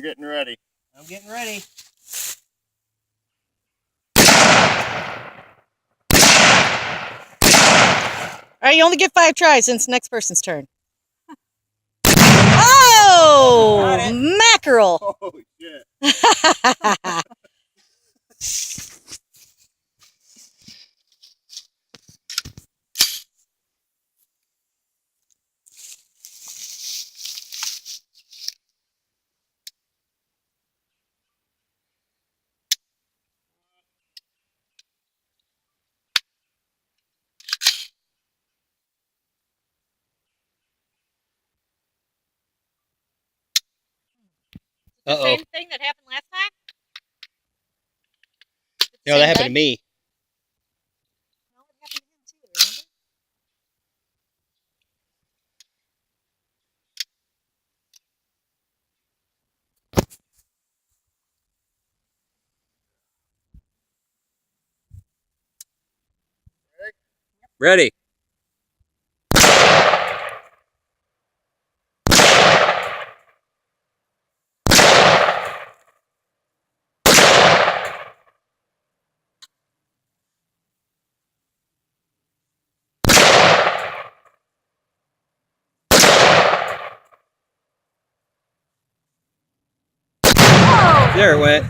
Getting ready. I'm getting ready. All right, you only get 5 tries since next person's turn. Oh, mackerel! Oh shit! The same thing that happened last time? No, that happened to me. No, it happened to him too, remember? Ready. There it went.